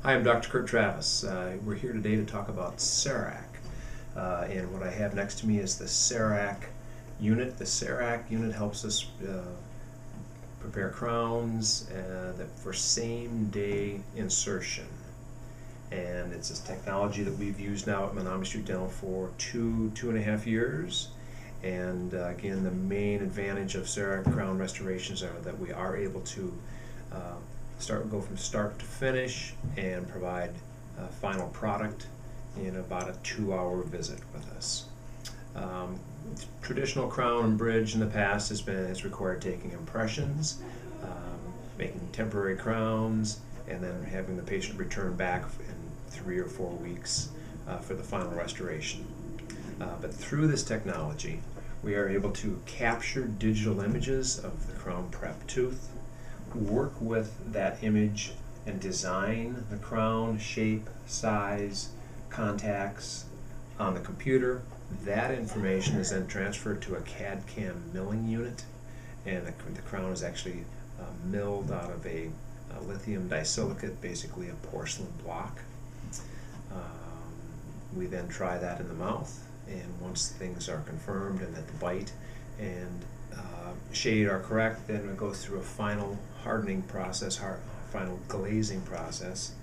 Hi, I'm Dr. Curt Travis. We're here today to talk about CEREC. And what I have next to me is the CEREC unit. The CEREC unit helps us prepare crowns for same-day insertion. And it's this technology that we've used now at Menomonie Street Dental for two and a half years. And again, the main advantage of CEREC crown restorations are that we are able to go from start to finish and provide a final product in about a 2-hour visit with us. Traditional crown and bridge in the past has required taking impressions, making temporary crowns, and then having the patient return back in 3 or 4 weeks for the final restoration. But through this technology, we are able to capture digital images of the crown prep tooth, work with that image and design the crown shape, size, contacts on the computer. That information is then transferred to a CAD/CAM milling unit, and the crown is actually milled out of a lithium disilicate, basically a porcelain block. We then try that in the mouth, and once things are confirmed and that the bite and shade are correct, then it goes through a final hardening process, final glazing process,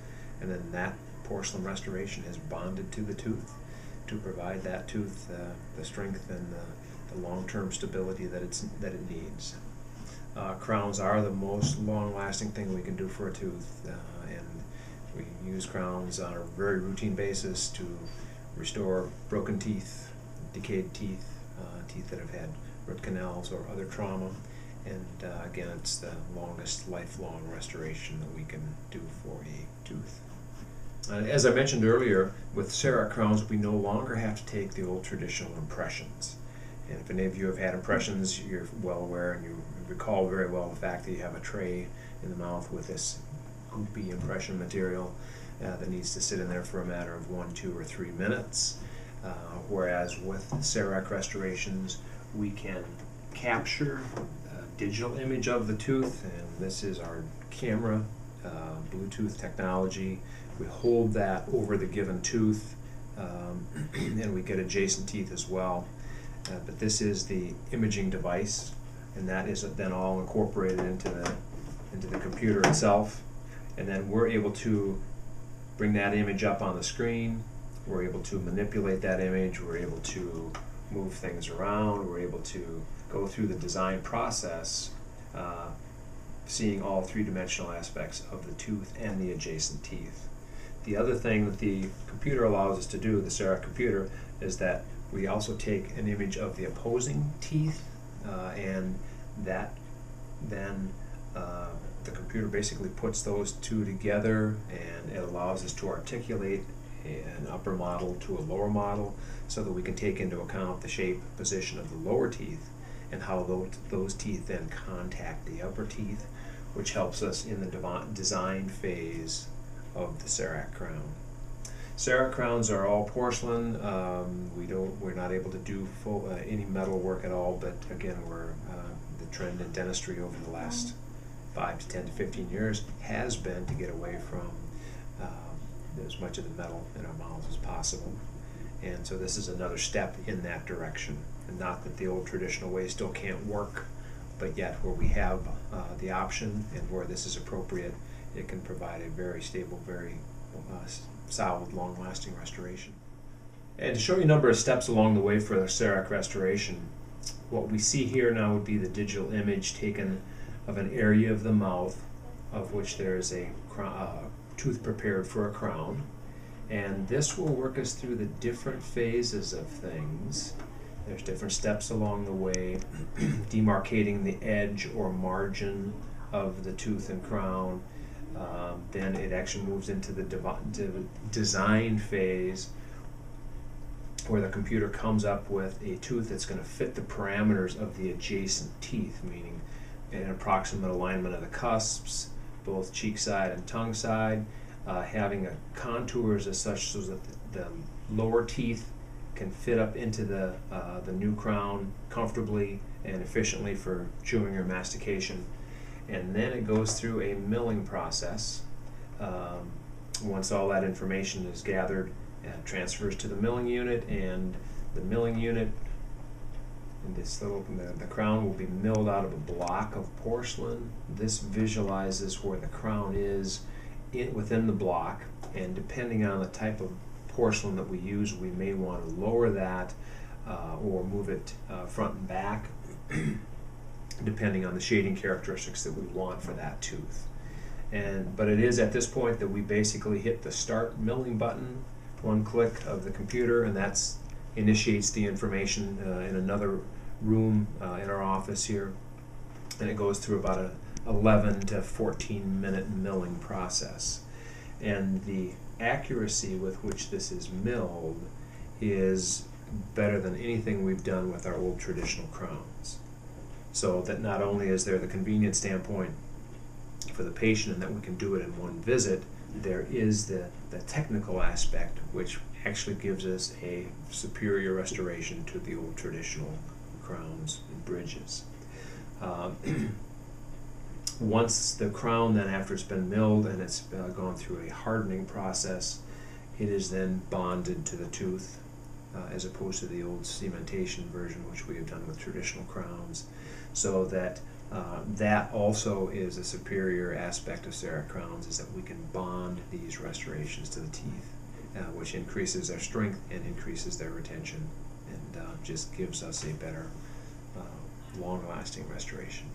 and then that porcelain restoration is bonded to the tooth to provide that tooth the strength and the long-term stability that it needs. Crowns are the most long-lasting thing we can do for a tooth, and we use crowns on a very routine basis to restore broken teeth, decayed teeth, teeth that have had root canals or other trauma, and again, it's the longest lifelong restoration that we can do for a tooth. As I mentioned earlier, with CEREC crowns, we no longer have to take the old traditional impressions. And if any of you have had impressions, you're well aware and you recall very well the fact that you have a tray in the mouth with this goopy impression material that needs to sit in there for a matter of 1, 2, or 3 minutes. Whereas with CEREC restorations, we can capture a digital image of the tooth, and this is our camera, Bluetooth technology. We hold that over the given tooth, and we get adjacent teeth as well. But this is the imaging device, and that is then all incorporated into the computer itself. And then we're able to bring that image up on the screen. We're able to manipulate that image. We're able to move things around. We're able to go through the design process, seeing all three-dimensional aspects of the tooth and the adjacent teeth. The other thing that the computer allows us to do, the CEREC computer, is that we also take an image of the opposing teeth, and that then the computer basically puts those two together, and it allows us to articulate an upper model to a lower model so that we can take into account the shape, position of the lower teeth and how those teeth then contact the upper teeth, which helps us in the design phase of the CEREC crown. CEREC crowns are all porcelain. We're not able to do any metal work at all, but again, the trend in dentistry over the last 5 to 10 to 15 years has been to get away from as much of the metal in our mouths as possible. And so this is another step in that direction. And not that the old traditional way still can't work, but yet where we have the option and where this is appropriate, it can provide a very stable, very solid, long-lasting restoration. And to show you a number of steps along the way for the CEREC restoration, what we see here now would be the digital image taken of an area of the mouth of which there is a tooth prepared for a crown, and this will work us through the different phases of things. There's different steps along the way, demarcating the edge or margin of the tooth and crown. Then it actually moves into the design phase, where the computer comes up with a tooth that's going to fit the parameters of the adjacent teeth, meaning an approximate alignment of the cusps, both cheek side and tongue side, having contours as such so that the lower teeth can fit up into the new crown comfortably and efficiently for chewing or mastication. And then it goes through a milling process once all that information is gathered, transfers to the milling unit, and the milling unit, and the crown will be milled out of a block of porcelain. This visualizes where the crown is within the block, and depending on the type of porcelain that we use, we may want to lower that or move it front and back, depending on the shading characteristics that we want for that tooth. But it is at this point that we basically hit the start milling button, one click of the computer, and that's initiates the information in another room in our office here, and it goes through about a 11 to 14 minute milling process. And the accuracy with which this is milled is better than anything we've done with our old traditional crowns. So that not only is there the convenience standpoint for the patient and that we can do it in one visit, there is the technical aspect which actually gives us a superior restoration to the old traditional crowns and bridges. Once the crown, then after it's been milled and it's gone through a hardening process, it is then bonded to the tooth as opposed to the old cementation version which we have done with traditional crowns, so that that also is a superior aspect of CEREC crowns, is that we can bond these restorations to the teeth, which increases their strength and increases their retention, and just gives us a better long-lasting restoration.